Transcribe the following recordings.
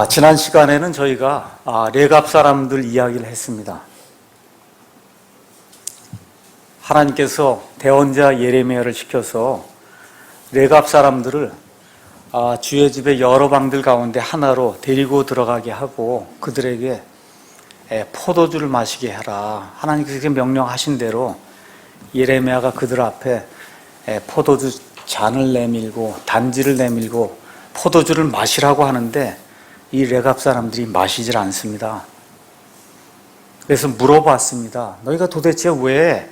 지난 시간에는 저희가 레갑 사람들 이야기를 했습니다. 하나님께서 대언자 예레미야를 시켜서 레갑 사람들을 주의 집의 여러 방들 가운데 하나로 데리고 들어가게 하고 그들에게 포도주를 마시게 하라. 하나님께서 명령하신 대로 예레미야가 그들 앞에 포도주 잔을 내밀고 단지를 내밀고 포도주를 마시라고 하는데 이 레갑 사람들이 마시질 않습니다. 그래서 물어봤습니다. 너희가 도대체 왜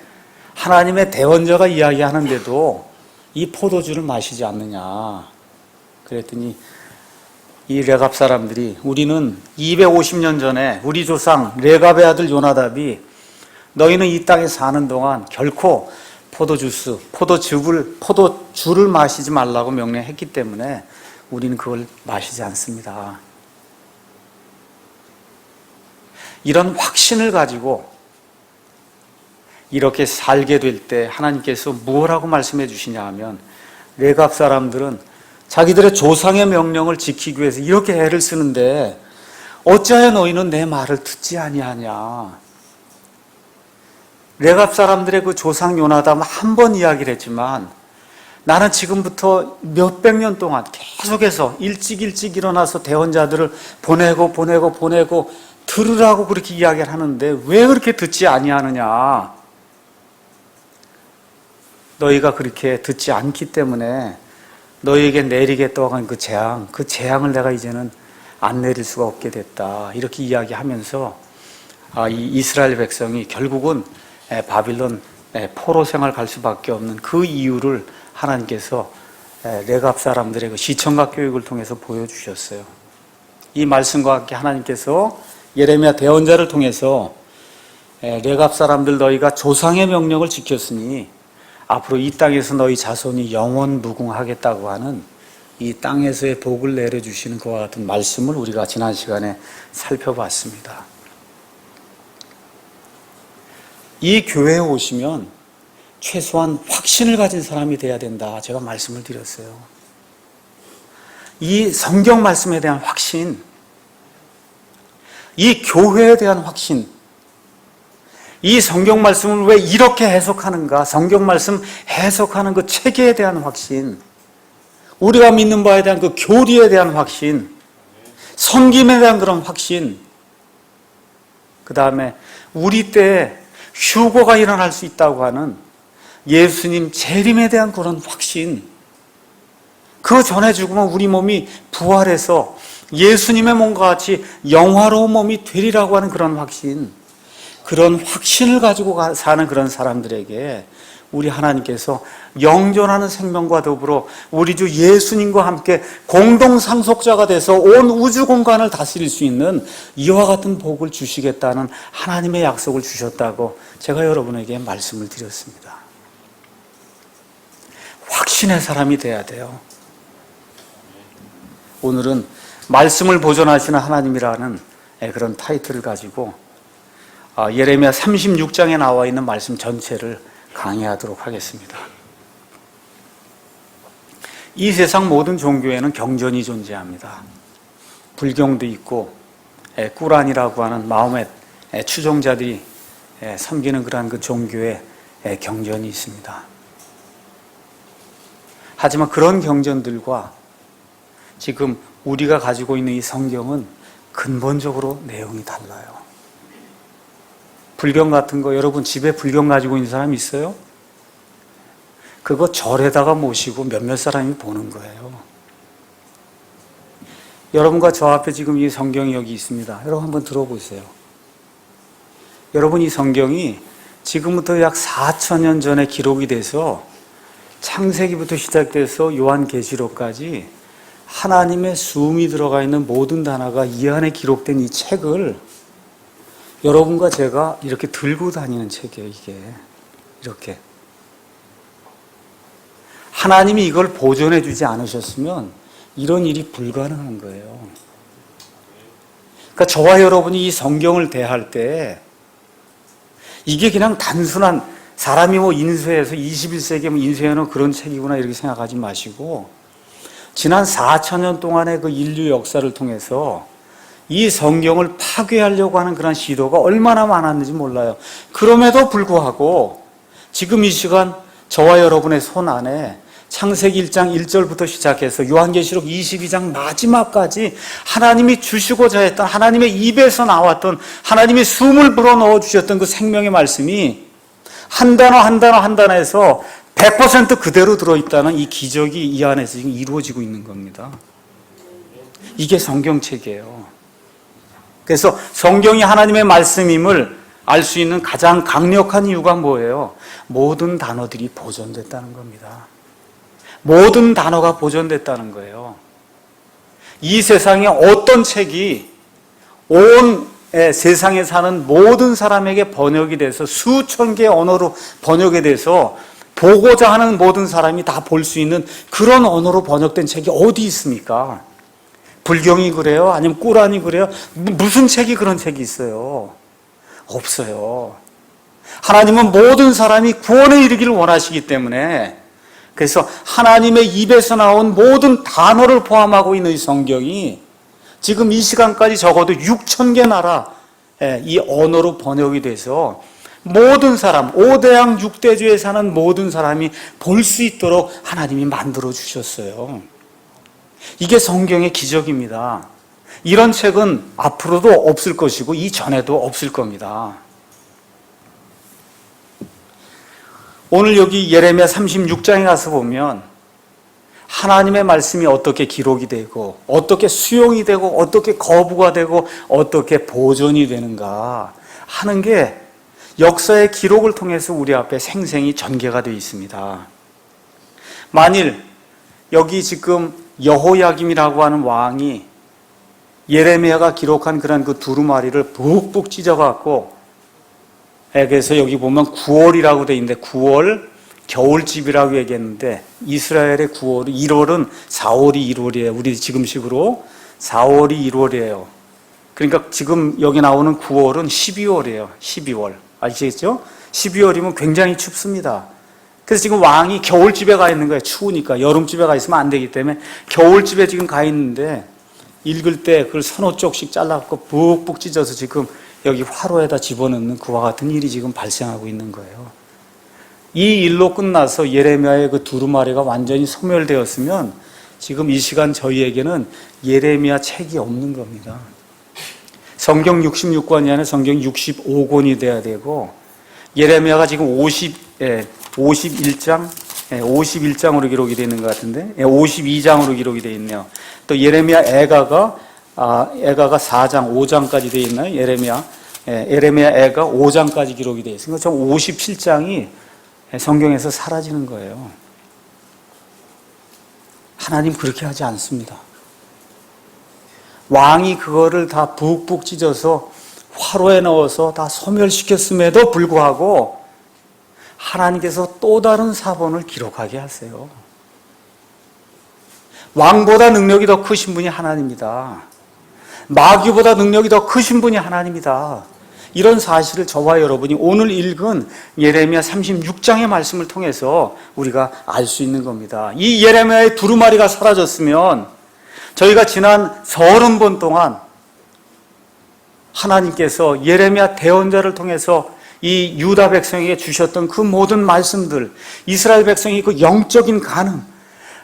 하나님의 대언자가 이야기하는데도 이 포도주를 마시지 않느냐? 그랬더니 이 레갑 사람들이 우리는 250년 전에 우리 조상 레갑의 아들 요나답이 너희는 이 땅에 사는 동안 결코 포도주를 마시지 말라고 명령했기 때문에 우리는 그걸 마시지 않습니다. 이런 확신을 가지고 이렇게 살게 될 때 하나님께서 무엇라고 말씀해 주시냐 하면 레갑 사람들은 자기들의 조상의 명령을 지키기 위해서 이렇게 애를 쓰는데 어찌하여 너희는 내 말을 듣지 아니하냐. 레갑 사람들의 그 조상 요나답은 한 번 이야기를 했지만 나는 지금부터 몇백 년 동안 계속해서 일찍 일어나서 대언자들을 보내고 들으라고 그렇게 이야기를 하는데 왜 그렇게 듣지 아니하느냐. 너희가 그렇게 듣지 않기 때문에 너희에게 내리겠다고 한 그 재앙을 내가 이제는 안 내릴 수가 없게 됐다. 이렇게 이야기하면서 이 이스라엘 백성이 결국은 바빌론 포로 생활 갈 수밖에 없는 그 이유를 하나님께서 레갑 사람들의 그 시청각 교육을 통해서 보여주셨어요. 이 말씀과 함께 하나님께서 예레미야 대언자를 통해서 레갑 사람들 너희가 조상의 명령을 지켰으니 앞으로 이 땅에서 너희 자손이 영원 무궁하겠다고 하는 이 땅에서의 복을 내려주시는 그와 같은 말씀을 우리가 지난 시간에 살펴봤습니다. 이 교회에 오시면 최소한 확신을 가진 사람이 돼야 된다. 제가 말씀을 드렸어요. 이 성경 말씀에 대한 확신, 이 교회에 대한 확신, 이 성경 말씀을 왜 이렇게 해석하는가, 성경 말씀 해석하는 그 체계에 대한 확신, 우리가 믿는 바에 대한 그 교리에 대한 확신, 섬김에 대한 그런 확신, 그 다음에 우리 때에 휴거가 일어날 수 있다고 하는 예수님 재림에 대한 그런 확신, 그 전에 죽으면 우리 몸이 부활해서 예수님의 몸과 같이 영화로운 몸이 되리라고 하는 그런 확신, 그런 확신을 가지고 사는 그런 사람들에게 우리 하나님께서 영존하는 생명과 더불어 우리 주 예수님과 함께 공동 상속자가 돼서 온 우주 공간을 다스릴 수 있는 이와 같은 복을 주시겠다는 하나님의 약속을 주셨다고 제가 여러분에게 말씀을 드렸습니다. 확신의 사람이 돼야 돼요. 오늘은 말씀을 보존하시는 하나님이라는 그런 타이틀을 가지고 예레미야 36장에 나와 있는 말씀 전체를 강의하도록 하겠습니다. 이 세상 모든 종교에는 경전이 존재합니다. 불경도 있고 꾸란이라고 하는 마호멧 추종자들이 섬기는 그러한 그 종교의 경전이 있습니다. 하지만 그런 경전들과 지금 우리가 가지고 있는 이 성경은 근본적으로 내용이 달라요. 불경 같은 거 여러분 집에 불경 가지고 있는 사람 있어요? 그거 절에다가 모시고 몇몇 사람이 보는 거예요. 여러분과 저 앞에 지금 이 성경이 여기 있습니다. 여러분 한번 들어보세요. 여러분 이 성경이 지금부터 약 4,000년 전에 기록이 돼서 창세기부터 시작돼서 요한계시록까지 하나님의 숨이 들어가 있는 모든 단어가 이 안에 기록된 이 책을 여러분과 제가 이렇게 들고 다니는 책이에요. 이게 이렇게 하나님이 이걸 보존해 주지 않으셨으면 이런 일이 불가능한 거예요. 그러니까 저와 여러분이 이 성경을 대할 때 이게 그냥 단순한 사람이 인쇄해서 21세기에 인쇄해놓은 그런 책이구나 이렇게 생각하지 마시고 지난 4천년 동안의 그 인류 역사를 통해서 이 성경을 파괴하려고 하는 그런 시도가 얼마나 많았는지 몰라요. 그럼에도 불구하고 지금 이 시간 저와 여러분의 손 안에 창세기 1장 1절부터 시작해서 요한계시록 22장 마지막까지 하나님이 주시고자 했던, 하나님의 입에서 나왔던, 하나님이 숨을 불어넣어 주셨던 그 생명의 말씀이 한 단어 한 단어 한 단어에서 100% 그대로 들어있다는 이 기적이 이 안에서 지금 이루어지고 있는 겁니다. 이게 성경책이에요. 그래서 성경이 하나님의 말씀임을 알 수 있는 가장 강력한 이유가 뭐예요? 모든 단어들이 보존됐다는 겁니다. 모든 단어가 보존됐다는 거예요. 이 세상에 어떤 책이 온 세상에 사는 모든 사람에게 번역이 돼서 수천 개의 언어로 번역이 돼서 보고자 하는 모든 사람이 다 볼 수 있는 그런 언어로 번역된 책이 어디 있습니까? 불경이 그래요? 아니면 꾸란이 그래요? 무슨 책이 그런 책이 있어요? 없어요. 하나님은 모든 사람이 구원에 이르기를 원하시기 때문에, 그래서 하나님의 입에서 나온 모든 단어를 포함하고 있는 이 성경이 지금 이 시간까지 적어도 6,000개 나라 이 언어로 번역이 돼서 모든 사람, 5대양 6대주에 사는 모든 사람이 볼 수 있도록 하나님이 만들어 주셨어요. 이게 성경의 기적입니다. 이런 책은 앞으로도 없을 것이고 이전에도 없을 겁니다. 오늘 여기 예레미야 36장에 가서 보면 하나님의 말씀이 어떻게 기록이 되고 어떻게 수용이 되고 어떻게 거부가 되고 어떻게 보존이 되는가 하는 게 역사의 기록을 통해서 우리 앞에 생생히 전개가 되어 있습니다. 만일 여기 지금 여호야김이라고 하는 왕이 예레미야가 기록한 그런 그 두루마리를 푹푹 찢어갖고, 그래서 여기 보면 9월이라고 되어 있는데 9월 겨울집이라고 얘기했는데 이스라엘의 9월이 1월은 4월이 1월이에요. 우리 지금식으로 4월이 1월이에요. 그러니까 지금 여기 나오는 9월은 12월이에요. 12월. 아시겠죠? 12월이면 굉장히 춥습니다. 그래서 지금 왕이 겨울집에 가 있는 거예요. 추우니까. 여름집에 가 있으면 안 되기 때문에 겨울집에 지금 가 있는데 읽을 때 그걸 서너 쪽씩 잘라갖고 푹푹 찢어서 지금 여기 화로에다 집어넣는 그와 같은 일이 지금 발생하고 있는 거예요. 이 일로 끝나서 예레미야의 그 두루마리가 완전히 소멸되었으면 지금 이 시간 저희에게는 예레미야 책이 없는 겁니다. 성경 66권이 아니라 성경 65권이 돼야 되고, 예레미야가 지금 51장으로 기록이 되어 있는 것 같은데, 52장으로 기록이 되어 있네요. 또 예레미야 애가가 4장, 5장까지 되어 있나요? 예레미야 애가 5장까지 기록이 되어 있으니까 총 57장이 성경에서 사라지는 거예요. 하나님 그렇게 하지 않습니다. 왕이 그거를 다 푹푹 찢어서 화로에 넣어서 다 소멸시켰음에도 불구하고 하나님께서 또 다른 사본을 기록하게 하세요. 왕보다 능력이 더 크신 분이 하나님이다. 마귀보다 능력이 더 크신 분이 하나님이다. 이런 사실을 저와 여러분이 오늘 읽은 예레미야 36장의 말씀을 통해서 우리가 알 수 있는 겁니다. 이 예레미야의 두루마리가 사라졌으면 저희가 지난 30번 동안 하나님께서 예레미야 대언자를 통해서 이 유다 백성에게 주셨던 그 모든 말씀들, 이스라엘 백성이 그 영적인 간음,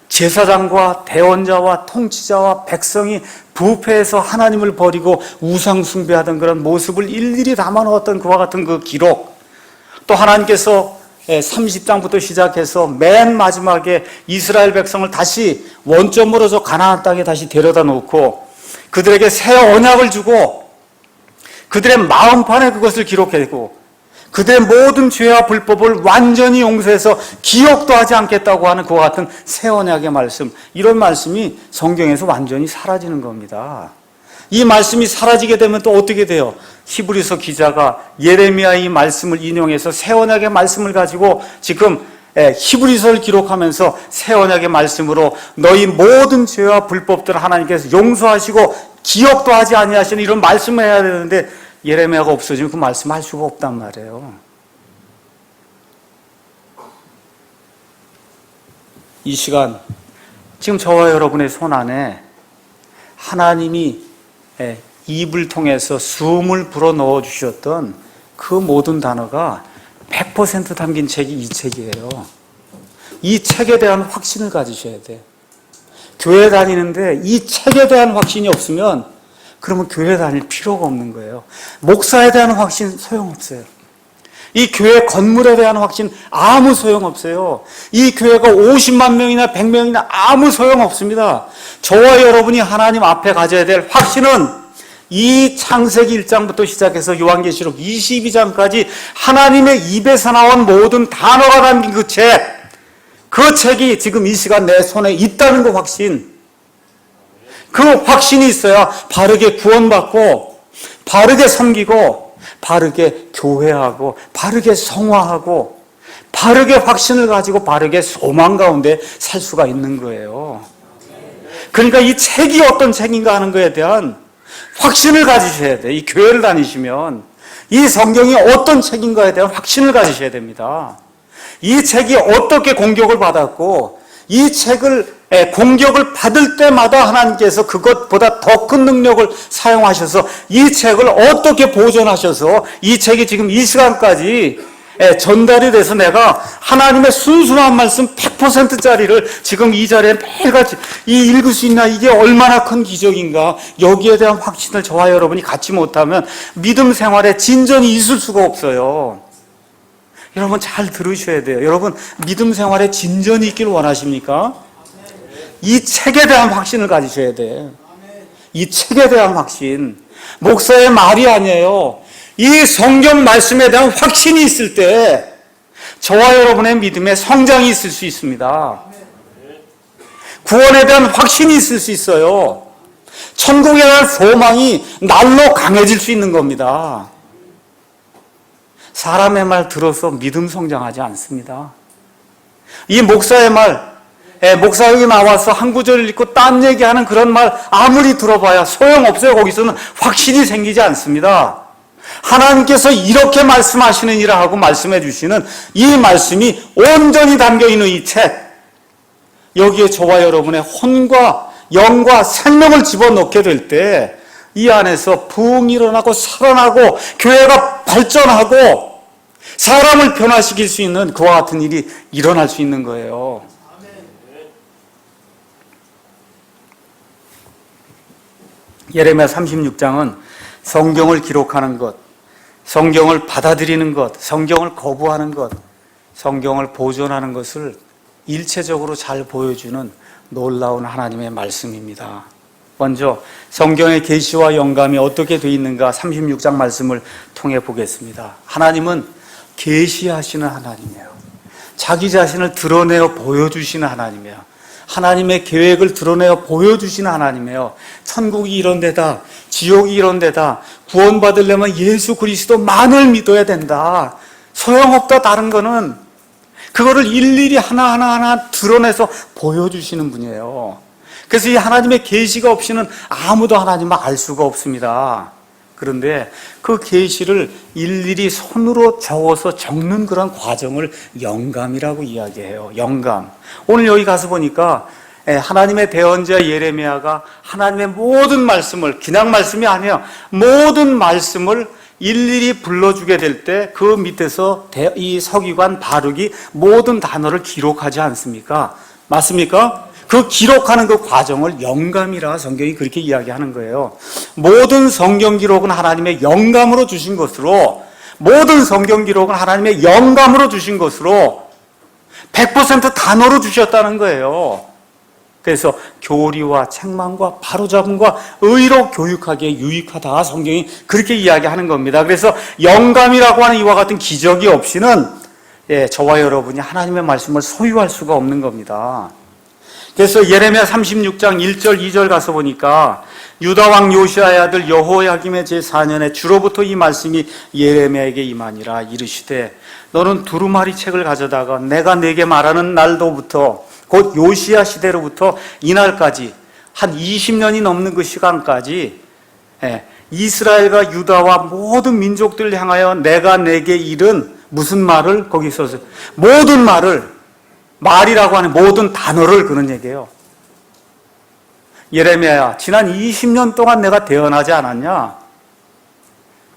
제사장과 대언자와 통치자와 백성이 부패해서 하나님을 버리고 우상 숭배하던 그런 모습을 일일이 담아놓았던 그와 같은 그 기록, 또 하나님께서 30장부터 시작해서 맨 마지막에 이스라엘 백성을 다시 원점으로 저 가나안 땅에 다시 데려다 놓고 그들에게 새 언약을 주고 그들의 마음판에 그것을 기록했고 그들의 모든 죄와 불법을 완전히 용서해서 기억도 하지 않겠다고 하는 그와 같은 새 언약의 말씀, 이런 말씀이 성경에서 완전히 사라지는 겁니다. 이 말씀이 사라지게 되면 또 어떻게 돼요? 히브리서 기자가 예레미야의 이 말씀을 인용해서 새 언약의 말씀을 가지고 지금 히브리서를 기록하면서 새 언약의 말씀으로 너희 모든 죄와 불법들을 하나님께서 용서하시고 기억도 하지 아니하시는 이런 말씀을 해야 되는데 예레미야가 없어지면 그 말씀할 수가 없단 말이에요. 이 시간 지금 저와 여러분의 손 안에 하나님이 입을 통해서 숨을 불어넣어 주셨던 그 모든 단어가 100% 담긴 책이 이 책이에요. 이 책에 대한 확신을 가지셔야 돼. 교회 다니는데 이 책에 대한 확신이 없으면 그러면 교회 다닐 필요가 없는 거예요. 목사에 대한 확신 소용없어요. 이 교회 건물에 대한 확신 아무 소용없어요. 이 교회가 50만 명이나 100명이나 아무 소용없습니다. 저와 여러분이 하나님 앞에 가져야 될 확신은 이 창세기 1장부터 시작해서 요한계시록 22장까지 하나님의 입에서 나온 모든 단어가 담긴 그 책, 그 책이 지금 이 시간 내 손에 있다는 그 확신, 그 확신이 있어야 바르게 구원받고 바르게 섬기고 바르게 교회하고 바르게 성화하고 바르게 확신을 가지고 바르게 소망 가운데 살 수가 있는 거예요. 그러니까 이 책이 어떤 책인가 하는 것에 대한 확신을 가지셔야 돼요. 이 교회를 다니시면 이 성경이 어떤 책인가에 대한 확신을 가지셔야 됩니다. 이 책이 어떻게 공격을 받았고 이 책을 공격을 받을 때마다 하나님께서 그것보다 더 큰 능력을 사용하셔서 이 책을 어떻게 보존하셔서 이 책이 지금 이 시간까지 전달이 돼서 내가 하나님의 순수한 말씀 100%짜리를 지금 이 자리에 매일같이 읽을 수 있나, 이게 얼마나 큰 기적인가. 여기에 대한 확신을 저와 여러분이 갖지 못하면 믿음 생활에 진전이 있을 수가 없어요. 여러분 잘 들으셔야 돼요. 여러분 믿음 생활에 진전이 있길 원하십니까? 이 책에 대한 확신을 가지셔야 돼. 이 책에 대한 확신. 목사의 말이 아니에요. 이 성경 말씀에 대한 확신이 있을 때 저와 여러분의 믿음에 성장이 있을 수 있습니다. 구원에 대한 확신이 있을 수 있어요. 천국에 대한 소망이 날로 강해질 수 있는 겁니다. 사람의 말 들어서 믿음 성장하지 않습니다. 이 목사의 말, 목사 여기 나와서 한 구절을 읽고 딴 얘기하는 그런 말 아무리 들어봐야 소용없어요. 거기서는 확신이 생기지 않습니다. 하나님께서 이렇게 말씀하시느니라 하고 말씀해 주시는 이 말씀이 온전히 담겨있는 이 책, 여기에 저와 여러분의 혼과 영과 생명을 집어넣게 될 때 이 안에서 부흥이 일어나고 살아나고 교회가 발전하고 사람을 변화시킬 수 있는 그와 같은 일이 일어날 수 있는 거예요. 예레미야 36장은 성경을 기록하는 것, 성경을 받아들이는 것, 성경을 거부하는 것, 성경을 보존하는 것을 일체적으로 잘 보여주는 놀라운 하나님의 말씀입니다. 먼저 성경의 계시와 영감이 어떻게 되어 있는가 36장 말씀을 통해 보겠습니다. 하나님은 계시하시는 하나님이에요. 자기 자신을 드러내어 보여주시는 하나님이에요. 하나님의 계획을 드러내어 보여주시는 하나님이에요. 천국이 이런 데다, 지옥이 이런 데다, 구원받으려면 예수 그리스도만을 믿어야 된다. 소용없다 다른 거는. 그거를 일일이 하나하나 드러내서 보여주시는 분이에요. 그래서 이 하나님의 계시가 없이는 아무도 하나님을 알 수가 없습니다. 그런데 그 계시를 일일이 손으로 적어서 적는 그런 과정을 영감이라고 이야기해요. 영감. 오늘 여기 가서 보니까 하나님의 대언자 예레미야가 하나님의 모든 말씀을, 그냥 말씀이 아니에요. 모든 말씀을 일일이 불러주게 될 때 그 밑에서 이 서기관 바룩이 모든 단어를 기록하지 않습니까? 맞습니까? 그 기록하는 그 과정을 영감이라 성경이 그렇게 이야기하는 거예요. 모든 성경 기록은 하나님의 영감으로 주신 것으로, 모든 성경 기록은 하나님의 영감으로 주신 것으로 100% 단어로 주셨다는 거예요. 그래서 교리와 책망과 바로잡음과 의로 교육하기에 유익하다, 성경이 그렇게 이야기하는 겁니다. 그래서 영감이라고 하는 이와 같은 기적이 없이는 저와 여러분이 하나님의 말씀을 소유할 수가 없는 겁니다. 그래서 예레미야 36장 1절 2절 가서 보니까 유다왕 요시아의 아들 여호야김의 제4년에 주로부터 이 말씀이 예레미야에게 임하니라. 이르시되 너는 두루마리 책을 가져다가 내가 네게 말하는 날도부터 곧 요시야 시대로부터 이날까지 한 20년이 넘는 그 시간까지 이스라엘과 유다와 모든 민족들을 향하여 내가 내게 이른 무슨 말을 거기 써서 모든 말을, 말이라고 하는 모든 단어를 그런 얘기예요. 예레미야야, 지난 20년 동안 내가 대언하지 않았냐?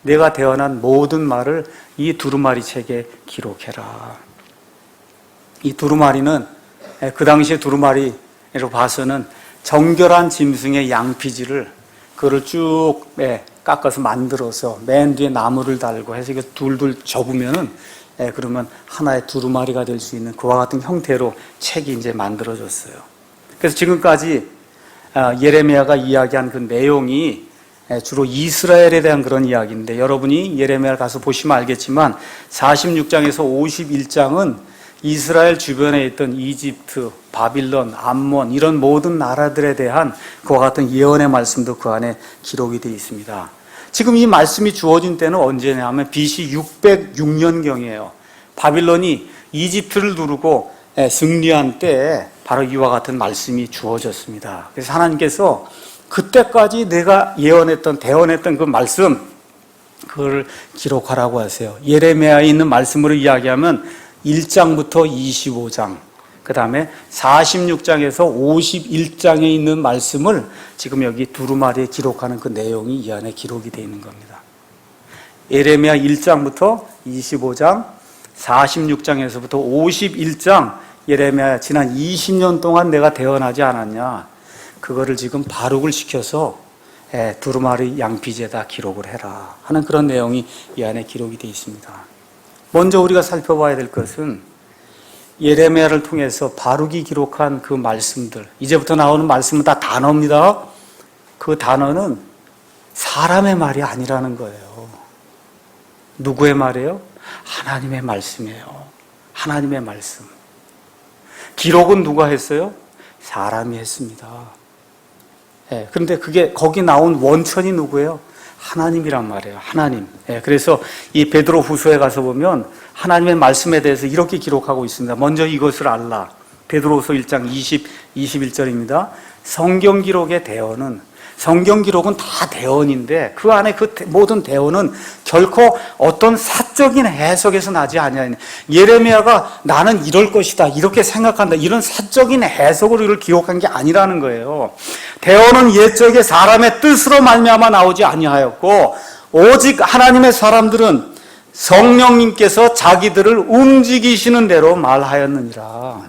내가 대언한 모든 말을 이 두루마리 책에 기록해라. 이 두루마리는 그 당시에 두루마리로 봐서는 정결한 짐승의 양피지를 그거를 쭉 깎아서 만들어서 맨 뒤에 나무를 달고 해서 이거 둘둘 접으면은 그러면 하나의 두루마리가 될 수 있는 그와 같은 형태로 책이 이제 만들어졌어요. 그래서 지금까지 예레미야가 이야기한 그 내용이 주로 이스라엘에 대한 그런 이야기인데, 여러분이 예레미야를 가서 보시면 알겠지만 46장에서 51장은 이스라엘 주변에 있던 이집트, 바빌론, 암몬 이런 모든 나라들에 대한 그와 같은 예언의 말씀도 그 안에 기록이 되어 있습니다. 지금 이 말씀이 주어진 때는 언제냐면 BC 606년경이에요. 바빌론이 이집트를 누르고 승리한 때에 바로 이와 같은 말씀이 주어졌습니다. 그래서 하나님께서 그때까지 내가 대언했던 그 말씀, 그걸 기록하라고 하세요. 예레미야에 있는 말씀으로 이야기하면 1장부터 25장, 그 다음에 46장에서 51장에 있는 말씀을 지금 여기 두루마리에 기록하는 그 내용이 이 안에 기록이 되어 있는 겁니다. 예레미야 1장부터 25장, 46장에서부터 51장, 예레미야 지난 20년 동안 내가 대언하지 않았냐, 그거를 지금 발육을 시켜서 두루마리 양피지에다 기록을 해라 하는 그런 내용이 이 안에 기록이 되어 있습니다. 먼저 우리가 살펴봐야 될 것은 예레미야를 통해서 바룩이 기록한 그 말씀들, 이제부터 나오는 말씀은 다 단어입니다. 그 단어는 사람의 말이 아니라는 거예요. 누구의 말이에요? 하나님의 말씀이에요. 하나님의 말씀. 기록은 누가 했어요? 사람이 했습니다. 그런데 그게 거기 나온 원천이 누구예요? 하나님이란 말이에요. 하나님. 그래서 이 베드로 후서에 가서 보면 하나님의 말씀에 대해서 이렇게 기록하고 있습니다. 먼저 이것을 알라. 베드로후서 1장 21절입니다. 성경 기록의 대언은, 성경 기록은 다 대언인데 그 안에 그 모든 대언은 결코 어떤 사적인 해석에서 나지 아니하니, 예레미야가 나는 이럴 것이다 이렇게 생각한다 이런 사적인 해석으로 이걸 기록한 게 아니라는 거예요. 대언은 옛적에 사람의 뜻으로 말미암아 나오지 아니하였고 오직 하나님의 사람들은 성령님께서 자기들을 움직이시는 대로 말하였느니라.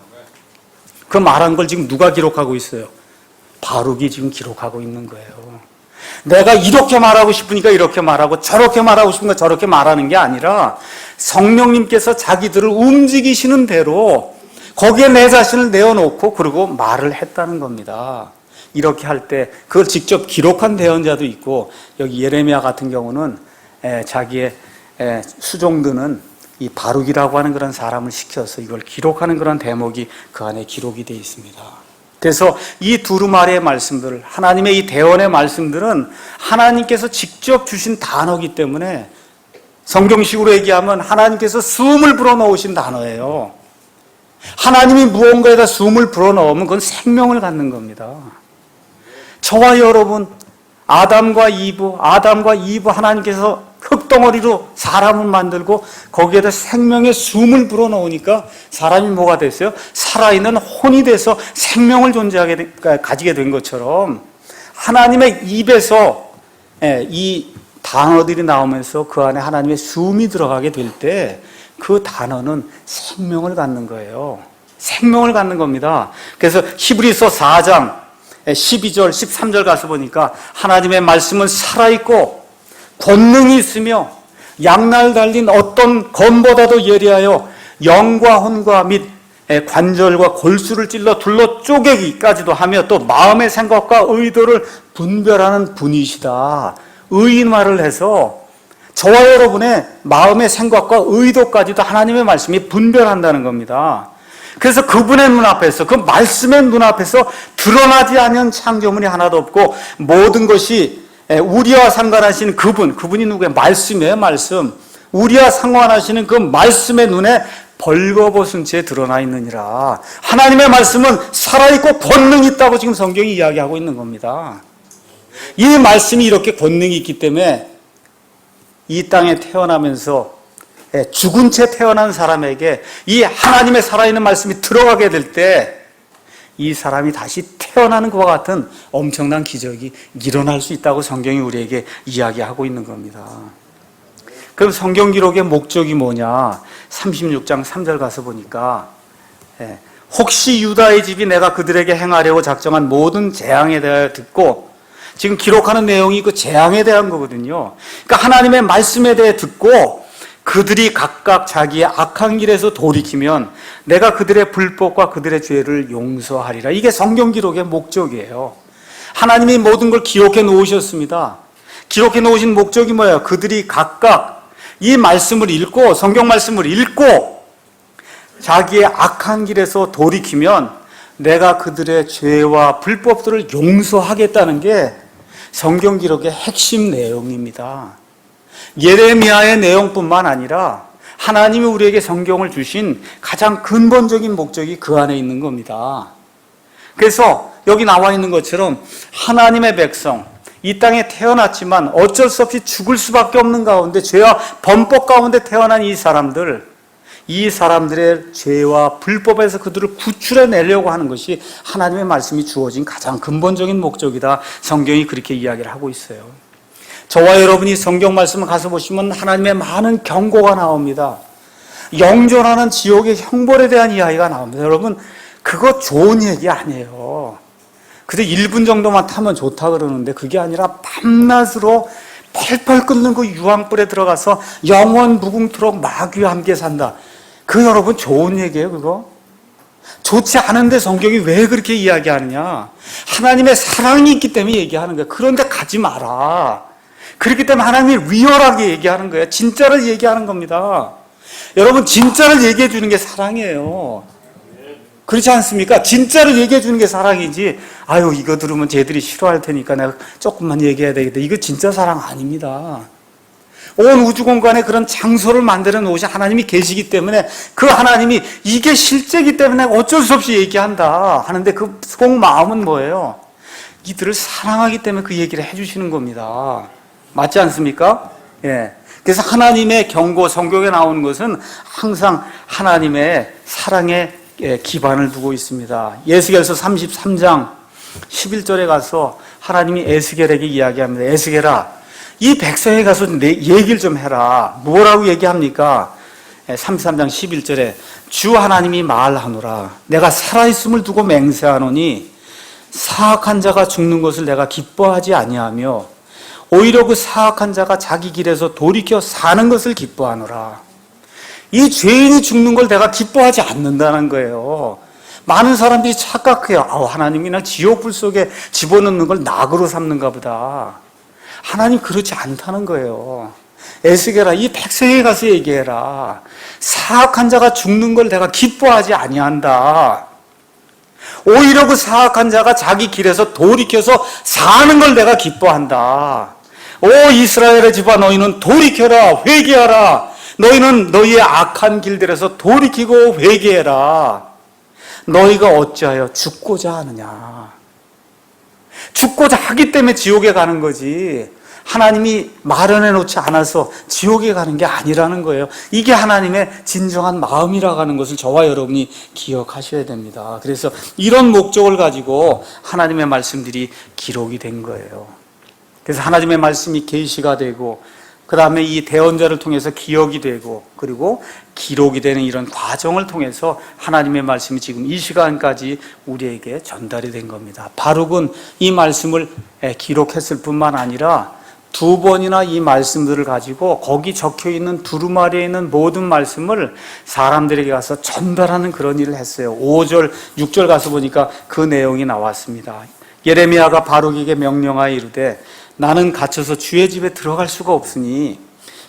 그 말한 걸 지금 누가 기록하고 있어요? 바룩이 지금 기록하고 있는 거예요. 내가 이렇게 말하고 싶으니까 이렇게 말하고 저렇게 말하고 싶으니까 저렇게 말하는 게 아니라 성령님께서 자기들을 움직이시는 대로 거기에 내 자신을 내어놓고 그리고 말을 했다는 겁니다. 이렇게 할 때 그걸 직접 기록한 대언자도 있고, 여기 예레미야 같은 경우는 자기의 수종드는 이 바룩이라고 하는 그런 사람을 시켜서 이걸 기록하는 그런 대목이 그 안에 기록이 되어 있습니다. 그래서 이 두루마리의 말씀들, 하나님의 이 대언의 말씀들은 하나님께서 직접 주신 단어이기 때문에 성경식으로 얘기하면 하나님께서 숨을 불어넣으신 단어예요. 하나님이 무언가에다 숨을 불어넣으면 그건 생명을 갖는 겁니다. 저와 여러분, 아담과 이브 하나님께서 흙덩어리로 사람을 만들고 거기에다 생명의 숨을 불어넣으니까 사람이 뭐가 됐어요? 살아있는 혼이 돼서 생명을 가지게 된 것처럼 하나님의 입에서 이 단어들이 나오면서 그 안에 하나님의 숨이 들어가게 될 때 그 단어는 생명을 갖는 거예요. 생명을 갖는 겁니다. 그래서 히브리서 4장 12절 13절 가서 보니까 하나님의 말씀은 살아있고 권능이 있으며 양날 달린 어떤 검보다도 예리하여 영과 혼과 및 관절과 골수를 찔러 둘러 쪼개기까지도 하며 또 마음의 생각과 의도를 분별하는 분이시다. 의인말을 해서 저와 여러분의 마음의 생각과 의도까지도 하나님의 말씀이 분별한다는 겁니다. 그래서 그분의 눈앞에서, 그 말씀의 눈앞에서 드러나지 않은 창조물이 하나도 없고 모든 것이 우리와 상관하시는 그분이 누구예요? 말씀이에요, 말씀. 우리와 상관하시는 그 말씀의 눈에 벌거벗은 채 드러나 있느니라. 하나님의 말씀은 살아있고 권능이 있다고 지금 성경이 이야기하고 있는 겁니다. 이 말씀이 이렇게 권능이 있기 때문에 이 땅에 태어나면서 죽은 채 태어난 사람에게 이 하나님의 살아있는 말씀이 들어가게 될 때 이 사람이 다시 태어나는 것과 같은 엄청난 기적이 일어날 수 있다고 성경이 우리에게 이야기하고 있는 겁니다. 그럼 성경 기록의 목적이 뭐냐? 36장 3절 가서 보니까 혹시 유다의 집이 내가 그들에게 행하려고 작정한 모든 재앙에 대하여 듣고, 지금 기록하는 내용이 그 재앙에 대한 거거든요. 그러니까 하나님의 말씀에 대해 듣고 그들이 각각 자기의 악한 길에서 돌이키면 내가 그들의 불법과 그들의 죄를 용서하리라. 이게 성경 기록의 목적이에요. 하나님이 모든 걸 기록해 놓으셨습니다. 기록해 놓으신 목적이 뭐예요? 그들이 각각 이 말씀을 읽고, 성경 말씀을 읽고 자기의 악한 길에서 돌이키면 내가 그들의 죄와 불법들을 용서하겠다는 게 성경 기록의 핵심 내용입니다. 예레미야의 내용뿐만 아니라 하나님이 우리에게 성경을 주신 가장 근본적인 목적이 그 안에 있는 겁니다. 그래서 여기 나와 있는 것처럼 하나님의 백성, 이 땅에 태어났지만 어쩔 수 없이 죽을 수밖에 없는 가운데, 죄와 범법 가운데 태어난 이 사람들의 죄와 불법에서 그들을 구출해내려고 하는 것이 하나님의 말씀이 주어진 가장 근본적인 목적이다. 성경이 그렇게 이야기를 하고 있어요. 저와 여러분이 성경 말씀을 가서 보시면 하나님의 많은 경고가 나옵니다. 영존하는 지옥의 형벌에 대한 이야기가 나옵니다. 여러분, 그거 좋은 얘기 아니에요. 그래도 1분 정도만 타면 좋다 그러는데 그게 아니라 밤낮으로 펄펄 끓는 그 유황불에 들어가서 영원 무궁토록 마귀와 함께 산다. 그 여러분 좋은 얘기예요, 그거? 좋지 않은데 성경이 왜 그렇게 이야기하느냐? 하나님의 사랑이 있기 때문에 얘기하는 거예요. 그런데 가지 마라. 그렇기 때문에 하나님이 리얼하게 얘기하는 거예요. 진짜를 얘기하는 겁니다. 여러분, 진짜를 얘기해 주는 게 사랑이에요. 그렇지 않습니까? 진짜를 얘기해 주는 게 사랑이지, 아유 이거 들으면 쟤들이 싫어할 테니까 내가 조금만 얘기해야 되겠다, 이거 진짜 사랑 아닙니다. 온 우주 공간에 그런 장소를 만들어 놓으신 하나님이 계시기 때문에, 그 하나님이 이게 실제이기 때문에 어쩔 수 없이 얘기한다 하는데 그 속마음은 뭐예요? 이들을 사랑하기 때문에 그 얘기를 해주시는 겁니다. 맞지 않습니까? 예. 그래서 하나님의 경고, 성경에 나오는 것은 항상 하나님의 사랑에 기반을 두고 있습니다. 에스겔서 33장 11절에 가서 하나님이 에스겔에게 이야기합니다. 에스겔아, 이 백성에 가서 내 얘기를 좀 해라. 뭐라고 얘기합니까? 33장 11절에 주 하나님이 말하노라. 내가 살아있음을 두고 맹세하노니 사악한 자가 죽는 것을 내가 기뻐하지 아니하며 오히려 그 사악한 자가 자기 길에서 돌이켜 사는 것을 기뻐하노라. 이 죄인이 죽는 걸 내가 기뻐하지 않는다는 거예요. 많은 사람들이 착각해요. 하나님이 날 지옥불 속에 집어넣는 걸 낙으로 삼는가 보다. 하나님 그렇지 않다는 거예요. 에스겔아, 이 백성에 가서 얘기해라. 사악한 자가 죽는 걸 내가 기뻐하지 아니한다. 오히려 그 사악한 자가 자기 길에서 돌이켜서 사는 걸 내가 기뻐한다. 오 이스라엘의 집아, 너희는 돌이켜라, 회개하라. 너희는 너희의 악한 길들에서 돌이키고 회개해라. 너희가 어찌하여 죽고자 하느냐. 죽고자 하기 때문에 지옥에 가는 거지, 하나님이 마련해 놓지 않아서 지옥에 가는 게 아니라는 거예요. 이게 하나님의 진정한 마음이라고 하는 것을 저와 여러분이 기억하셔야 됩니다. 그래서 이런 목적을 가지고 하나님의 말씀들이 기록이 된 거예요. 그래서 하나님의 말씀이 계시가 되고, 그 다음에 이 대언자를 통해서 기억이 되고, 그리고 기록이 되는 이런 과정을 통해서 하나님의 말씀이 지금 이 시간까지 우리에게 전달이 된 겁니다. 바룩은 이 말씀을 기록했을 뿐만 아니라 2번이나 이 말씀들을 가지고 거기 적혀 있는 두루마리에 있는 모든 말씀을 사람들에게 가서 전달하는 그런 일을 했어요. 5절, 6절 가서 보니까 그 내용이 나왔습니다. 예레미야가 바룩에게 명령하여 이르되 나는 갇혀서 주의 집에 들어갈 수가 없으니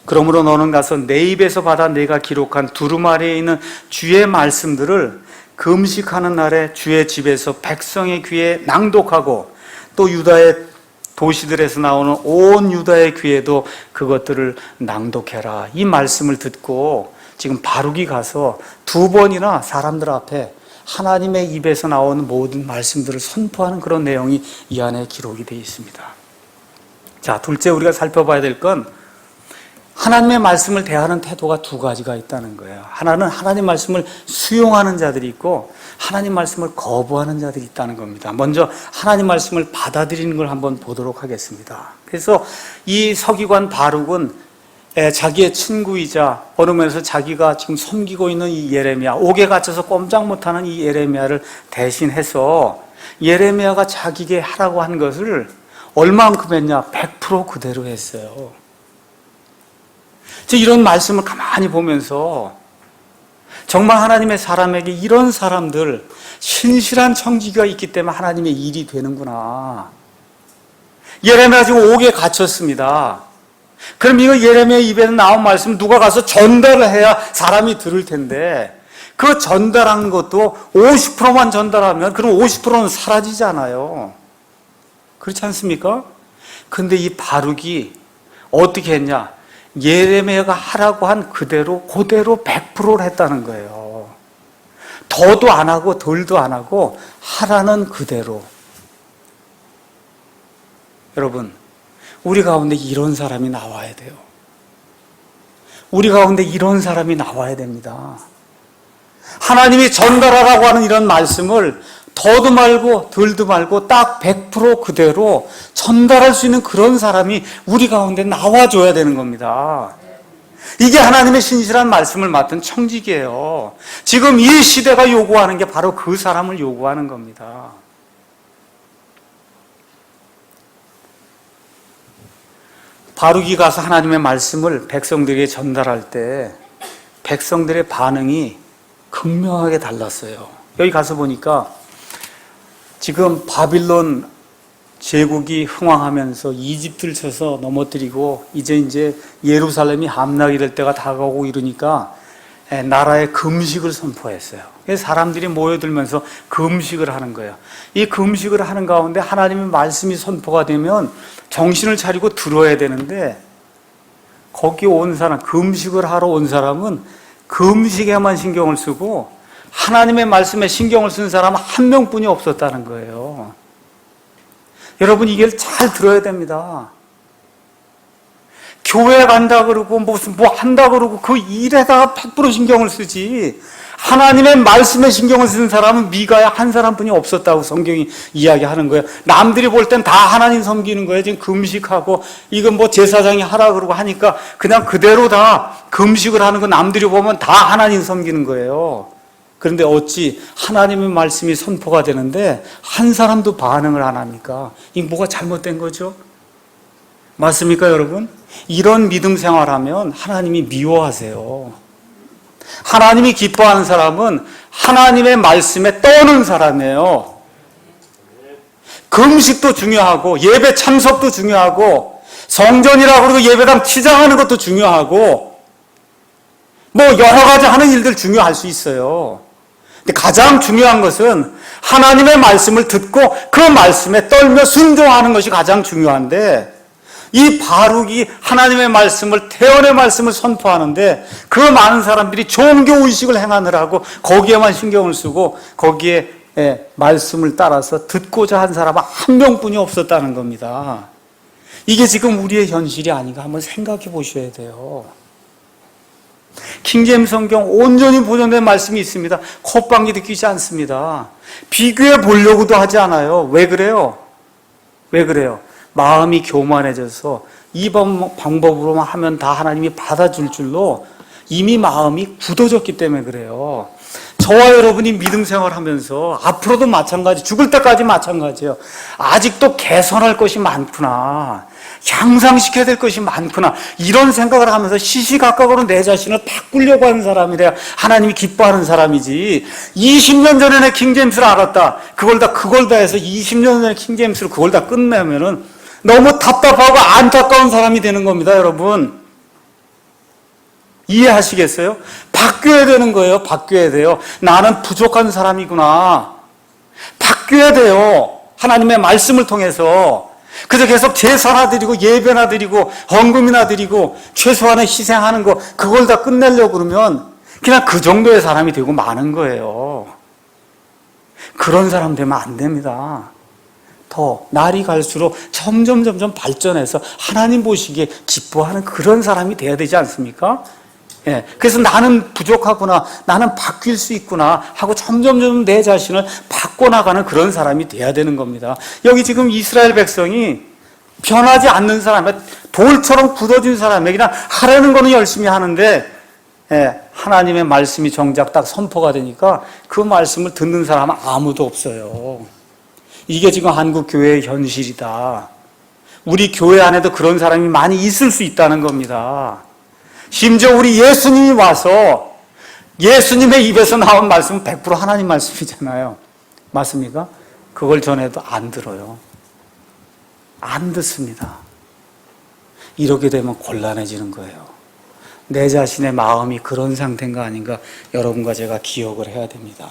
그러므로 너는 가서 내 입에서 받아 내가 기록한 두루마리에 있는 주의 말씀들을 금식하는 날에 주의 집에서 백성의 귀에 낭독하고 또 유다의 도시들에서 나오는 온 유다의 귀에도 그것들을 낭독해라. 이 말씀을 듣고 지금 바룩이 가서 2번이나 사람들 앞에 하나님의 입에서 나오는 모든 말씀들을 선포하는 그런 내용이 이 안에 기록이 되어 있습니다. 자, 둘째 우리가 살펴봐야 될 건 하나님의 말씀을 대하는 태도가 두 가지가 있다는 거예요. 하나는 하나님 말씀을 수용하는 자들이 있고 하나님 말씀을 거부하는 자들이 있다는 겁니다. 먼저 하나님 말씀을 받아들이는 걸 한번 보도록 하겠습니다. 그래서 이 서기관 바룩은 자기의 친구이자 어느 면에서 자기가 지금 섬기고 있는 이 예레미야, 옥에 갇혀서 꼼짝 못하는 이 예레미야를 대신해서 예레미야가 자기에게 하라고 한 것을 얼마만큼 했냐? 100% 그대로 했어요. 이런 말씀을 가만히 보면서 정말 하나님의 사람에게 이런 사람들, 신실한 청지기가 있기 때문에 하나님의 일이 되는구나. 예레미야 지금 옥에 갇혔습니다. 그럼 이거 예레미야 입에서 나온 말씀 누가 가서 전달을 해야 사람이 들을 텐데 그 전달한 것도 50%만 전달하면 그럼 50%는 사라지잖아요. 그렇지 않습니까? 근데 이 바룩이 어떻게 했냐? 예레미야가 하라고 한 그대로 100%를 했다는 거예요. 더도 안 하고 덜도 안 하고 하라는 그대로. 여러분, 우리 가운데 이런 사람이 나와야 돼요. 우리 가운데 이런 사람이 나와야 됩니다. 하나님이 전달하라고 하는 이런 말씀을 더도 말고 덜도 말고 딱 100% 그대로 전달할 수 있는 그런 사람이 우리 가운데 나와줘야 되는 겁니다. 이게 하나님의 신실한 말씀을 맡은 청지기예요. 지금 이 시대가 요구하는 게 바로 그 사람을 요구하는 겁니다. 바룩이 가서 하나님의 말씀을 백성들에게 전달할 때 백성들의 반응이 극명하게 달랐어요. 여기 가서 보니까 지금 바빌론 제국이 흥왕하면서 이집트를 쳐서 넘어뜨리고 이제 예루살렘이 함락이 될 때가 다가오고 이러니까 나라의 금식을 선포했어요. 그래서 사람들이 모여들면서 금식을 하는 거예요. 이 금식을 하는 가운데 하나님의 말씀이 선포가 되면 정신을 차리고 들어야 되는데 거기 온 사람, 금식을 하러 온 사람은 금식에만 신경을 쓰고 하나님의 말씀에 신경을 쓴 사람은 한 명뿐이 없었다는 거예요. 여러분, 이걸 잘 들어야 됩니다. 교회 간다 그러고 무슨 뭐 한다 그러고 그 일에다가 100% 신경을 쓰지 하나님의 말씀에 신경을 쓰는 사람은 미가야 한 사람뿐이 없었다고 성경이 이야기하는 거예요. 남들이 볼 땐 다 하나님 섬기는 거예요. 지금 금식하고 이건 뭐 제사장이 하라 그러고 하니까 그냥 그대로 다 금식을 하는 거 남들이 보면 다 하나님 섬기는 거예요. 그런데 어찌 하나님의 말씀이 선포가 되는데 한 사람도 반응을 안 합니까? 이게 뭐가 잘못된 거죠? 맞습니까, 여러분? 이런 믿음 생활하면 하나님이 미워하세요. 하나님이 기뻐하는 사람은 하나님의 말씀에 떠는 사람이에요. 금식도 중요하고 예배 참석도 중요하고 성전이라고 그러고 예배당 치장하는 것도 중요하고 뭐 여러 가지 하는 일들 중요할 수 있어요. 근데 가장 중요한 것은 하나님의 말씀을 듣고 그 말씀에 떨며 순종하는 것이 가장 중요한데 이 바룩이 하나님의 말씀을, 태연의 말씀을 선포하는데 그 많은 사람들이 종교의식을 행하느라고 거기에만 신경을 쓰고 거기에 말씀을 따라서 듣고자 한 사람은 한 명뿐이 없었다는 겁니다. 이게 지금 우리의 현실이 아닌가 한번 생각해 보셔야 돼요. 킹제임스 성경 온전히 보존된 말씀이 있습니다. 콧방귀도 뀌지 않습니다. 비교해 보려고도 하지 않아요. 왜 그래요? 왜 그래요? 마음이 교만해져서 이 방법으로만 하면 다 하나님이 받아줄 줄로 이미 마음이 굳어졌기 때문에 그래요. 저와 여러분이 믿음 생활하면서 앞으로도 마찬가지, 죽을 때까지 마찬가지예요. 아직도 개선할 것이 많구나, 향상시켜야 될 것이 많구나, 이런 생각을 하면서 시시각각으로 내 자신을 바꾸려고 하는 사람이래야 하나님이 기뻐하는 사람이지. 20년 전에 내 킹제임스를 알았다, 그걸 다 해서 20년 전에 킹제임스를 그걸 다 끝내면은 너무 답답하고 안타까운 사람이 되는 겁니다, 여러분. 이해하시겠어요? 바뀌어야 되는 거예요. 바뀌어야 돼요. 나는 부족한 사람이구나. 바뀌어야 돼요. 하나님의 말씀을 통해서. 그래서 계속 제사나 드리고 예배나 드리고 헌금이나 드리고 최소한의 희생하는 거 그걸 다 끝내려고 그러면 그냥 그 정도의 사람이 되고 마는 거예요. 그런 사람 되면 안 됩니다. 더 날이 갈수록 점점 발전해서 하나님 보시기에 기뻐하는 그런 사람이 돼야 되지 않습니까? 예. 그래서 나는 부족하구나, 나는 바뀔 수 있구나 하고 점점 내 자신을 바꿔나가는 그런 사람이 돼야 되는 겁니다. 여기 지금 이스라엘 백성이 변하지 않는 사람, 돌처럼 굳어진 사람에게 그냥 하라는 거는 열심히 하는데, 예, 하나님의 말씀이 정작 딱 선포가 되니까 그 말씀을 듣는 사람은 아무도 없어요. 이게 지금 한국 교회의 현실이다. 우리 교회 안에도 그런 사람이 많이 있을 수 있다는 겁니다. 심지어 우리 예수님이 와서 예수님의 입에서 나온 말씀은 100% 하나님 말씀이잖아요. 맞습니까? 그걸 전해도 안 들어요. 안 듣습니다. 이렇게 되면 곤란해지는 거예요. 내 자신의 마음이 그런 상태인가 아닌가 여러분과 제가 기억을 해야 됩니다.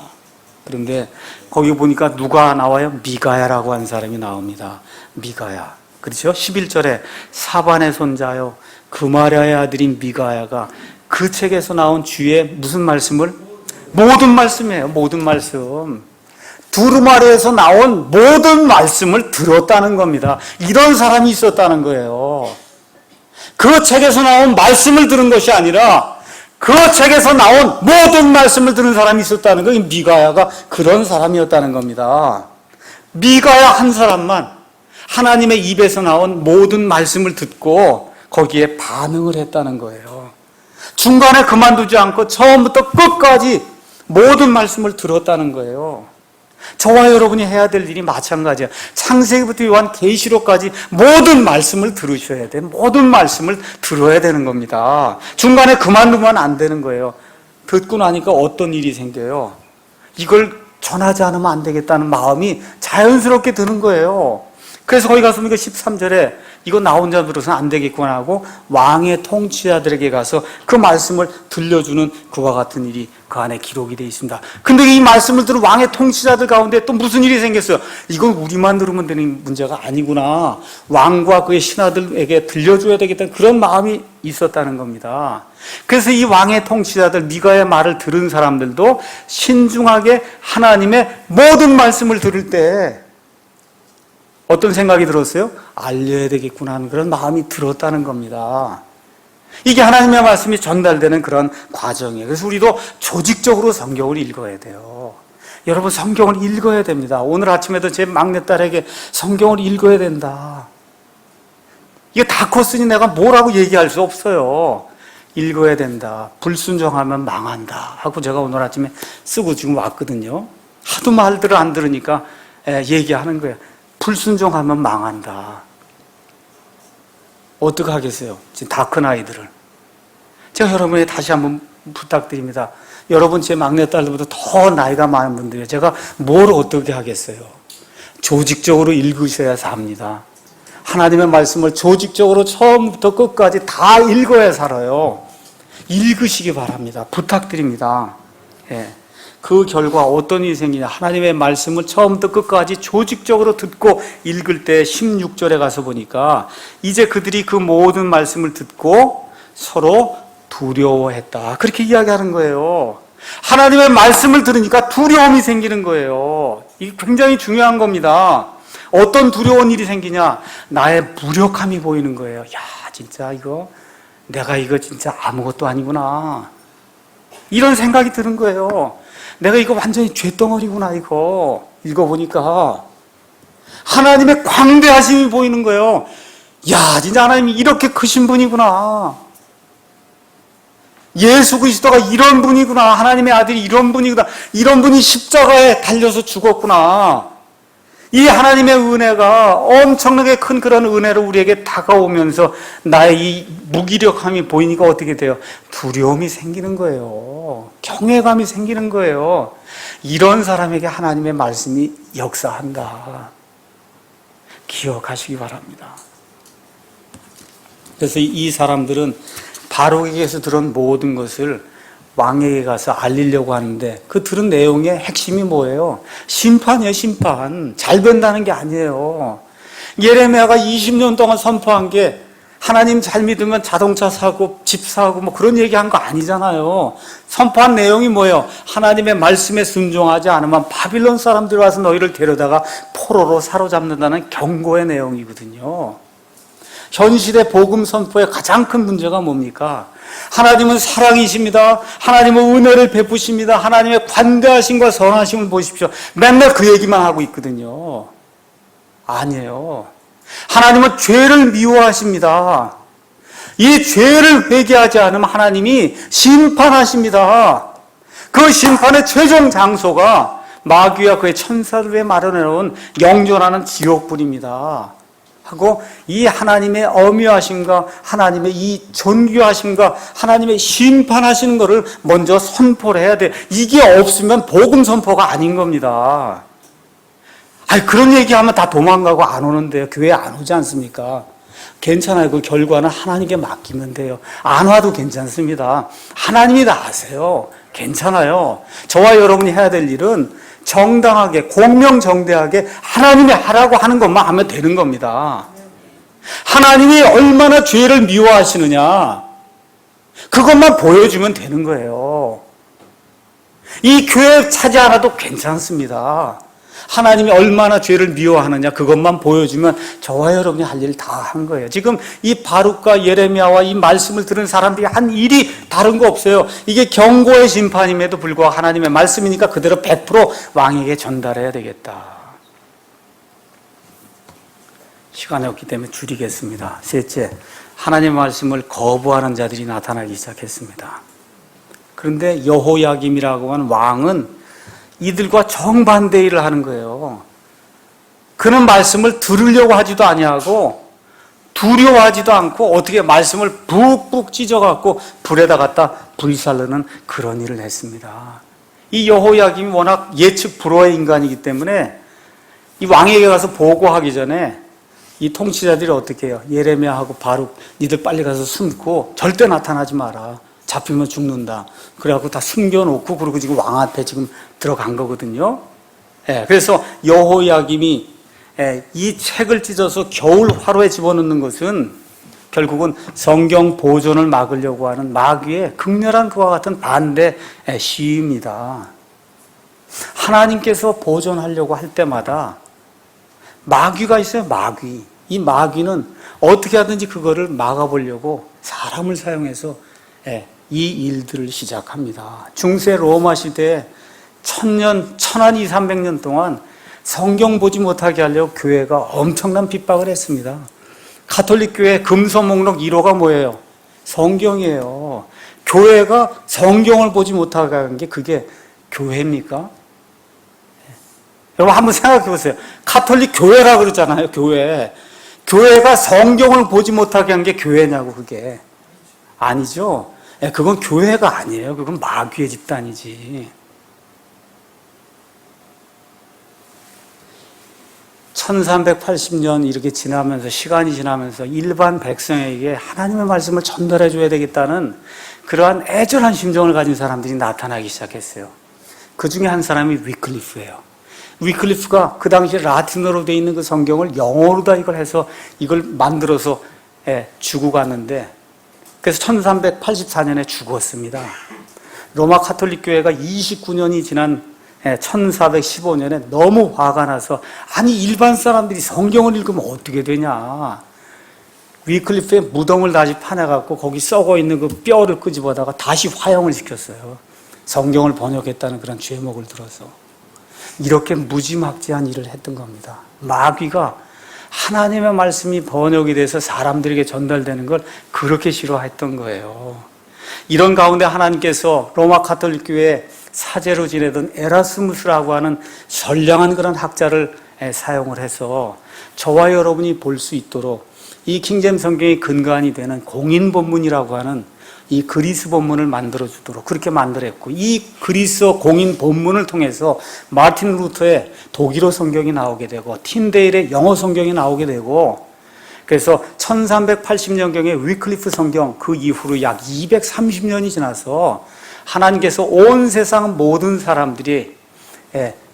그런데 거기 보니까 누가 나와요? 미가야라고 한 사람이 나옵니다. 미가야. 그렇죠? 11절에 사반의 손자요 그마랴의 아들인 미가야가 그 책에서 나온 주의 무슨 말씀을? 모든 말씀이에요. 모든 말씀. 두루마리에서 나온 모든 말씀을 들었다는 겁니다. 이런 사람이 있었다는 거예요. 그 책에서 나온 말씀을 들은 것이 아니라 그 책에서 나온 모든 말씀을 들은 사람이 있었다는 거예요. 미가야가 그런 사람이었다는 겁니다. 미가야 한 사람만 하나님의 입에서 나온 모든 말씀을 듣고 거기에 반응을 했다는 거예요. 중간에 그만두지 않고 처음부터 끝까지 모든 말씀을 들었다는 거예요. 저와 여러분이 해야 될 일이 마찬가지예요. 창세기부터 요한계시록까지 모든 말씀을 들으셔야 돼요. 모든 말씀을 들어야 되는 겁니다. 중간에 그만두면 안 되는 거예요. 듣고 나니까 어떤 일이 생겨요? 이걸 전하지 않으면 안 되겠다는 마음이 자연스럽게 드는 거예요. 그래서 거기 가서 보니까 13절에 이거 나 혼자 들어서는 안 되겠구나 하고 왕의 통치자들에게 가서 그 말씀을 들려주는 그와 같은 일이 그 안에 기록이 되어 있습니다. 근데 이 말씀을 들은 왕의 통치자들 가운데 또 무슨 일이 생겼어요? 이건 우리만 들으면 되는 문제가 아니구나. 왕과 그의 신하들에게 들려줘야 되겠다는 그런 마음이 있었다는 겁니다. 그래서 이 왕의 통치자들, 미가의 말을 들은 사람들도 신중하게 하나님의 모든 말씀을 들을 때 어떤 생각이 들었어요? 알려야 되겠구나 하는 그런 마음이 들었다는 겁니다. 이게 하나님의 말씀이 전달되는 그런 과정이에요. 그래서 우리도 조직적으로 성경을 읽어야 돼요. 여러분 성경을 읽어야 됩니다. 오늘 아침에도 제 막내딸에게 성경을 읽어야 된다. 이게 다 컸으니 내가 뭐라고 얘기할 수 없어요. 읽어야 된다. 불순종하면 망한다 하고 제가 오늘 아침에 쓰고 지금 왔거든요. 하도 말들을 안 들으니까 얘기하는 거예요. 불순종하면 망한다. 어떻게 하겠어요? 지금 다 큰 아이들을. 제가 여러분에게 다시 한번 부탁드립니다. 여러분 제 막내딸들보다 더 나이가 많은 분들이에요. 제가 뭘 어떻게 하겠어요? 조직적으로 읽으셔야 삽니다. 하나님의 말씀을 조직적으로 처음부터 끝까지 다 읽어야 살아요. 읽으시기 바랍니다. 부탁드립니다. 예. 그 결과 어떤 일이 생기냐. 하나님의 말씀을 처음부터 끝까지 조직적으로 듣고 읽을 때 16절에 가서 보니까 이제 그들이 그 모든 말씀을 듣고 서로 두려워했다. 그렇게 이야기하는 거예요. 하나님의 말씀을 들으니까 두려움이 생기는 거예요. 이게 굉장히 중요한 겁니다. 어떤 두려운 일이 생기냐. 나의 무력함이 보이는 거예요. 야, 진짜 내가 이거 진짜 아무것도 아니구나. 이런 생각이 드는 거예요. 내가 이거 완전히 쇳덩어리구나, 이거. 읽어보니까. 하나님의 광대하심이 보이는 거예요. 야, 진짜 하나님이 이렇게 크신 분이구나. 예수 그리스도가 이런 분이구나. 하나님의 아들이 이런 분이구나. 이런 분이 십자가에 달려서 죽었구나. 이 하나님의 은혜가 엄청나게 큰 그런 은혜로 우리에게 다가오면서 나의 이 무기력함이 보이니까 어떻게 돼요? 두려움이 생기는 거예요. 경외감이 생기는 거예요. 이런 사람에게 하나님의 말씀이 역사한다. 기억하시기 바랍니다. 그래서 이 사람들은 바로에게서 들은 모든 것을 왕에게 가서 알리려고 하는데 그 들은 내용의 핵심이 뭐예요? 심판이에요, 심판. 잘 된다는 게 아니에요. 예레미야가 20년 동안 선포한 게 하나님 잘 믿으면 자동차 사고 집 사고 뭐 그런 얘기한 거 아니잖아요. 선포한 내용이 뭐예요? 하나님의 말씀에 순종하지 않으면 바빌론 사람들이 와서 너희를 데려다가 포로로 사로잡는다는 경고의 내용이거든요. 현실의 복음 선포의 가장 큰 문제가 뭡니까? 하나님은 사랑이십니다. 하나님은 은혜를 베푸십니다. 하나님의 관대하심과 선하심을 보십시오. 맨날 그 얘기만 하고 있거든요. 아니에요. 하나님은 죄를 미워하십니다. 이 죄를 회개하지 않으면 하나님이 심판하십니다. 그 심판의 최종 장소가 마귀와 그의 천사를 위해 마련해 놓은 영존하는 지옥불입니다. 하고 이 하나님의 엄유하심과 하나님의 이 존귀하심과 하나님의 심판하시는 것을 먼저 선포를 해야 돼. 이게 없으면 복음 선포가 아닌 겁니다. 아니 그런 얘기하면 다 도망가고 안 오는데요. 교회 안 오지 않습니까? 괜찮아요. 그 결과는 하나님께 맡기면 돼요. 안 와도 괜찮습니다. 하나님이 다 아세요. 괜찮아요. 저와 여러분이 해야 될 일은 정당하게 공명정대하게 하나님이 하라고 하는 것만 하면 되는 겁니다. 하나님이 얼마나 죄를 미워하시느냐 그것만 보여주면 되는 거예요. 이 교회 차지 않아도 괜찮습니다. 하나님이 얼마나 죄를 미워하느냐 그것만 보여주면 저와 여러분이 할 일 다 한 거예요. 지금 이 바룩과 예레미야와 이 말씀을 들은 사람들이 한 일이 다른 거 없어요. 이게 경고의 심판임에도 불구하고 하나님의 말씀이니까 그대로 100% 왕에게 전달해야 되겠다. 시간이 없기 때문에 줄이겠습니다. 셋째, 하나님의 말씀을 거부하는 자들이 나타나기 시작했습니다. 그런데 여호야김이라고 하는 왕은 이들과 정반대 일을 하는 거예요. 그는 말씀을 들으려고 하지도 아니하고 두려워하지도 않고 어떻게 말씀을 푹푹 찢어갖고 불에다 갖다 불살르는 그런 일을 했습니다. 이 여호야김이 워낙 예측 불허의 인간이기 때문에 이 왕에게 가서 보고하기 전에 이 통치자들이 어떻게 해요? 예레미야하고 바룩 니들 빨리 가서 숨고 절대 나타나지 마라. 잡히면 죽는다. 그래갖고 다 숨겨놓고 그리고 지금 왕 앞에 지금 들어간 거거든요. 그래서 여호야김이 이 책을 찢어서 겨울 화로에 집어넣는 것은 결국은 성경 보존을 막으려고 하는 마귀의 극렬한 그와 같은 반대 시위입니다. 하나님께서 보존하려고 할 때마다 마귀가 있어요. 마귀. 이 마귀는 어떻게 하든지 그거를 막아보려고 사람을 사용해서 이 일들을 시작합니다. 중세 로마 시대에 1200년 동안 성경 보지 못하게 하려고 교회가 엄청난 핍박을 했습니다. 가톨릭 교회 금서 목록 1호가 뭐예요? 성경이에요. 교회가 성경을 보지 못하게 한 게 그게 교회입니까? 여러분 한번 생각해 보세요. 가톨릭 교회라 그러잖아요. 교회가 성경을 보지 못하게 한 게 교회냐고. 그게 아니죠. 그건 교회가 아니에요. 그건 마귀의 집단이지. 1380년 이렇게 지나면서 시간이 지나면서 일반 백성에게 하나님의 말씀을 전달해 줘야 되겠다는 그러한 애절한 심정을 가진 사람들이 나타나기 시작했어요. 그 중에 한 사람이 위클리프예요. 위클리프가 그 당시에 라틴어로 되어 있는 그 성경을 영어로 다 이걸 해서 이걸 만들어서 주고 갔는데 그래서 1384년에 죽었습니다. 로마 가톨릭 교회가 29년이 지난 1415년에 너무 화가 나서 아니 일반 사람들이 성경을 읽으면 어떻게 되냐. 위클리프의 무덤을 다시 파내갖고 거기 썩어 있는 그 뼈를 끄집어다가 다시 화형을 시켰어요. 성경을 번역했다는 그런 죄목을 들어서. 이렇게 무지막지한 일을 했던 겁니다. 마귀가 하나님의 말씀이 번역이 돼서 사람들에게 전달되는 걸 그렇게 싫어했던 거예요. 이런 가운데 하나님께서 로마 가톨릭 교회에 사제로 지내던 에라스무스라고 하는 선량한 그런 학자를 사용을 해서 저와 여러분이 볼 수 있도록 이 킹제임 성경의 근간이 되는 공인 본문이라고 하는 이 그리스 본문을 만들어주도록 그렇게 만들었고, 이 그리스어 공인 본문을 통해서 마틴 루터의 독일어 성경이 나오게 되고 틴데일의 영어 성경이 나오게 되고, 그래서 1380년경의 위클리프 성경, 그 이후로 약 230년이 지나서 하나님께서 온 세상 모든 사람들이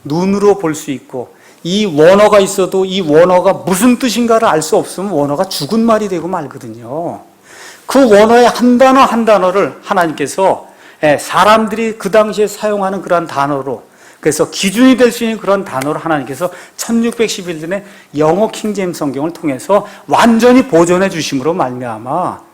눈으로 볼 수 있고 이 원어가 있어도 이 원어가 무슨 뜻인가를 알 수 없으면 원어가 죽은 말이 되고 말거든요. 그 원어의 한 단어 한 단어를 하나님께서 사람들이 그 당시에 사용하는 그런 단어로, 그래서 기준이 될 수 있는 그런 단어를 하나님께서 1611년에 영어 킹제임스 성경을 통해서 완전히 보존해 주심으로 말미암아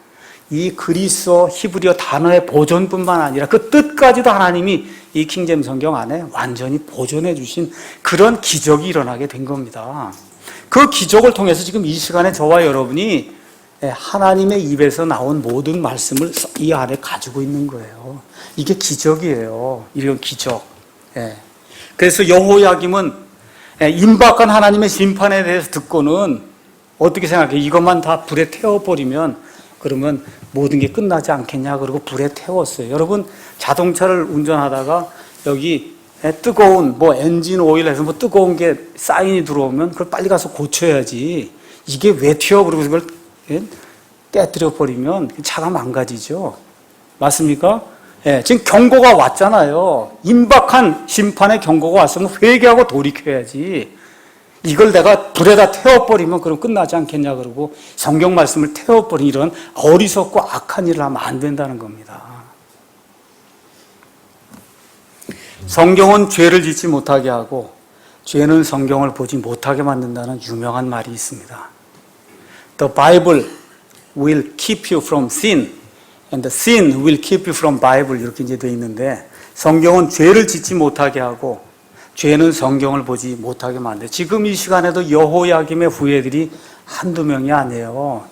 이 그리스어 히브리어 단어의 보존뿐만 아니라 그 뜻까지도 하나님이 이 킹제임스 성경 안에 완전히 보존해 주신 그런 기적이 일어나게 된 겁니다. 그 기적을 통해서 지금 이 시간에 저와 여러분이 하나님의 입에서 나온 모든 말씀을 이 안에 가지고 있는 거예요. 이게 기적이에요. 이런 기적. 그래서 여호야김은 임박한 하나님의 심판에 대해서 듣고는 어떻게 생각해요? 이것만 다 불에 태워버리면 그러면 모든 게 끝나지 않겠냐, 그러고 불에 태웠어요. 여러분, 자동차를 운전하다가 여기 뜨거운 엔진 오일 해서 뜨거운 게 사인이 들어오면 그걸 빨리 가서 고쳐야지. 이게 왜 튀어? 그러고 그걸 깨뜨려 버리면 차가 망가지죠. 맞습니까? 지금 경고가 왔잖아요. 임박한 심판의 경고가 왔으면 회개하고 돌이켜야지. 이걸 내가 불에다 태워버리면 그럼 끝나지 않겠냐 그러고 성경 말씀을 태워버린 이런 어리석고 악한 일을 하면 안 된다는 겁니다. 성경은 죄를 짓지 못하게 하고 죄는 성경을 보지 못하게 만든다는 유명한 말이 있습니다. The Bible will keep you from sin and the sin will keep you from Bible, 이렇게 이제 되어 있는데, 성경은 죄를 짓지 못하게 하고 죄는 성경을 보지 못하게 만들어요. 지금 이 시간에도 여호야김의 후예들이 한두 명이 아니에요.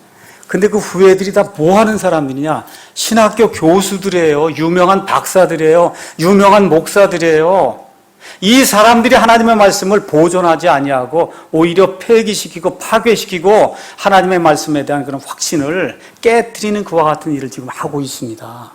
근데 그 후예들이 다 뭐 하는 사람들이냐? 신학교 교수들이에요. 유명한 박사들이에요. 유명한 목사들이에요. 이 사람들이 하나님의 말씀을 보존하지 아니하고 오히려 폐기시키고 파괴시키고 하나님의 말씀에 대한 그런 확신을 깨트리는 그와 같은 일을 지금 하고 있습니다.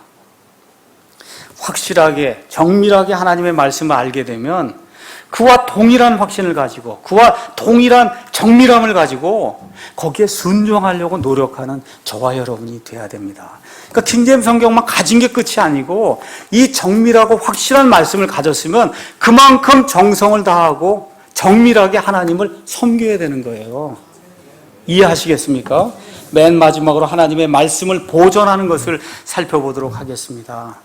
확실하게 정밀하게 하나님의 말씀을 알게 되면 그와 동일한 확신을 가지고 그와 동일한 정밀함을 가지고 거기에 순종하려고 노력하는 저와 여러분이 돼야 됩니다. 그러니까 킹제임스 성경만 가진 게 끝이 아니고 이 정밀하고 확실한 말씀을 가졌으면 그만큼 정성을 다하고 정밀하게 하나님을 섬겨야 되는 거예요. 이해하시겠습니까? 맨 마지막으로 하나님의 말씀을 보존하는 것을 살펴보도록 하겠습니다.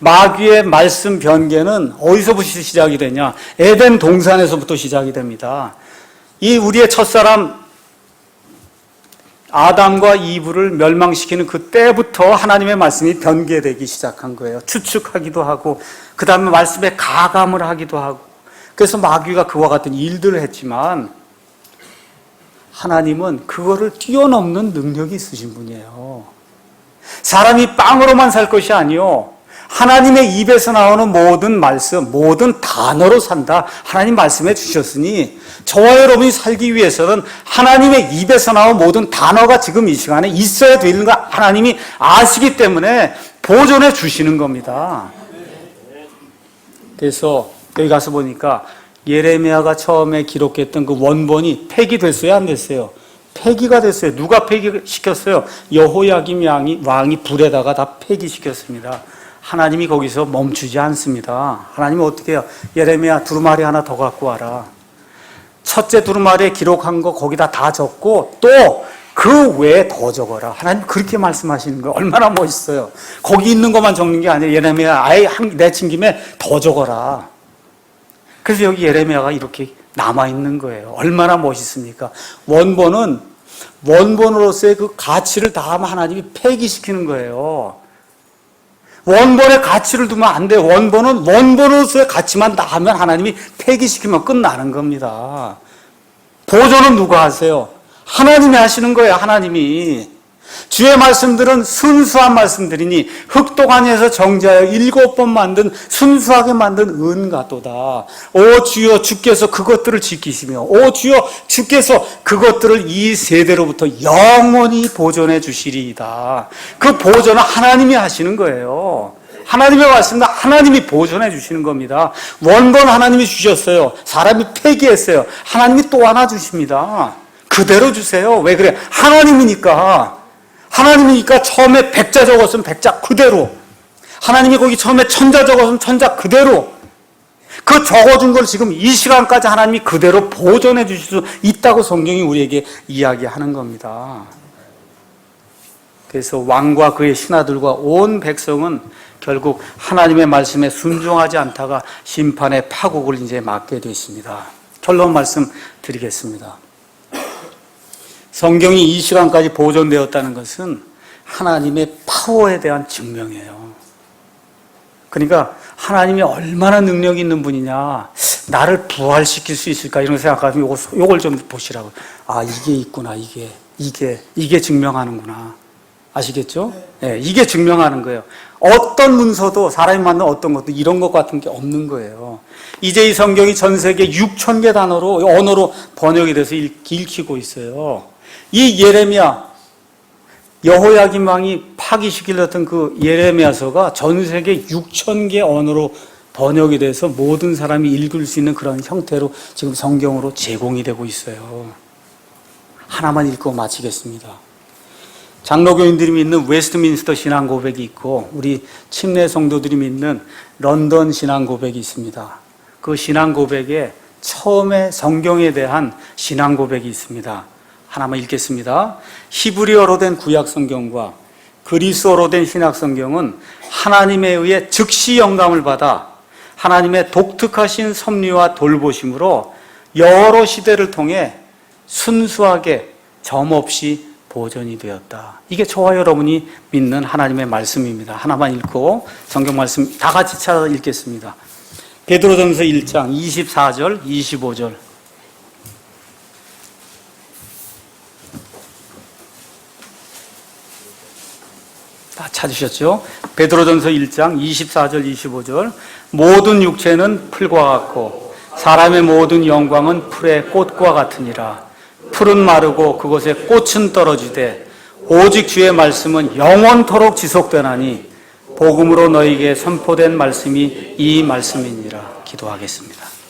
마귀의 말씀 변개는 어디서부터 시작이 되냐? 에덴 동산에서부터 시작이 됩니다. 이 우리의 첫사람 아담과 이브를 멸망시키는 그때부터 하나님의 말씀이 변개되기 시작한 거예요. 추측하기도 하고 그 다음에 말씀에 가감을 하기도 하고, 그래서 마귀가 그와 같은 일들을 했지만 하나님은 그거를 뛰어넘는 능력이 있으신 분이에요. 사람이 빵으로만 살 것이 아니요, 하나님의 입에서 나오는 모든 말씀, 모든 단어로 산다. 하나님 말씀해 주셨으니 저와 여러분이 살기 위해서는 하나님의 입에서 나온 모든 단어가 지금 이 시간에 있어야 되는 거 하나님이 아시기 때문에 보존해 주시는 겁니다. 그래서 여기 가서 보니까 예레미야가 처음에 기록했던 그 원본이 폐기됐어요, 안 됐어요? 폐기가 됐어요. 누가 폐기시켰어요? 여호야김 왕이 불에다가 다 폐기시켰습니다. 하나님이 거기서 멈추지 않습니다. 하나님이 어떻게 해요? 예레미야 두루마리 하나 더 갖고 와라. 첫째 두루마리에 기록한 거 거기다 다 적고 또 그 외에 더 적어라. 하나님 그렇게 말씀하시는 거예요. 얼마나 멋있어요. 거기 있는 것만 적는 게 아니라 예레미야 아예 내친 김에 더 적어라. 그래서 여기 예레미야가 이렇게 남아있는 거예요. 얼마나 멋있습니까? 원본으로서의 그 가치를 다하면 하나님이 폐기시키는 거예요. 원본의 가치를 두면 안 돼요. 원본은 원본으로서의 가치만 나하면 하나님이 폐기시키면 끝나는 겁니다. 보존은 누가 하세요? 하나님이 하시는 거예요. 하나님이. 주의 말씀들은 순수한 말씀들이니 흑독안에서 정죄하여 7번 만든 순수하게 만든 은가도다. 오 주여 주께서 그것들을 지키시며 오 주여 주께서 그것들을 이 세대로부터 영원히 보존해 주시리이다. 그 보존은 하나님이 하시는 거예요. 하나님의 말씀은 하나님이 보존해 주시는 겁니다. 원본 하나님이 주셨어요. 사람이 폐기했어요. 하나님이 또 하나 주십니다. 그대로 주세요. 왜 그래? 하나님이니까 처음에 백자 적었으면 백자 그대로, 하나님이 거기 처음에 천자 적었으면 천자 그대로, 그 적어준 걸 지금 이 시간까지 하나님이 그대로 보존해 주실 수 있다고 성경이 우리에게 이야기하는 겁니다. 그래서 왕과 그의 신하들과 온 백성은 결국 하나님의 말씀에 순종하지 않다가 심판의 파국을 이제 맞게 됐습니다. 결론 말씀 드리겠습니다. 성경이 이 시간까지 보존되었다는 것은 하나님의 파워에 대한 증명이에요. 그러니까 하나님이 얼마나 능력이 있는 분이냐, 나를 부활시킬 수 있을까 이런 생각하면 요걸 좀 보시라고. 아, 이게 있구나. 이게 증명하는구나. 아시겠죠? 네, 이게 증명하는 거예요. 어떤 문서도 사람이 만든 어떤 것도 이런 것 같은 게 없는 거예요. 이제 이 성경이 전 세계 6,000개 단어로 언어로 번역이 돼서 읽히고 있어요. 이 예레미야, 여호야김 왕이 파기시키려던 그 예레미야서가 전 세계 6,000개 언어로 번역이 돼서 모든 사람이 읽을 수 있는 그런 형태로 지금 성경으로 제공이 되고 있어요. 하나만 읽고 마치겠습니다. 장로교인들이 믿는 웨스트민스터 신앙 고백이 있고 우리 침례 성도들이 믿는 런던 신앙 고백이 있습니다. 그 신앙 고백에 처음에 성경에 대한 신앙 고백이 있습니다. 하나만 읽겠습니다. 히브리어로 된 구약 성경과 그리스어로 된 신약 성경은 하나님에 의해 즉시 영감을 받아 하나님의 독특하신 섭리와 돌보심으로 여러 시대를 통해 순수하게 점없이 보존이 되었다. 이게 저와 여러분이 믿는 하나님의 말씀입니다. 하나만 읽고 성경 말씀 다 같이 찾아 읽겠습니다. 베드로전서 1장 24절, 25절. 다 찾으셨죠? 베드로전서 1장 24절, 25절. 모든 육체는 풀과 같고 사람의 모든 영광은 풀의 꽃과 같으니라. 풀은 마르고 그곳에 꽃은 떨어지되 오직 주의 말씀은 영원토록 지속되나니 복음으로 너희에게 선포된 말씀이 이 말씀이니라. 기도하겠습니다.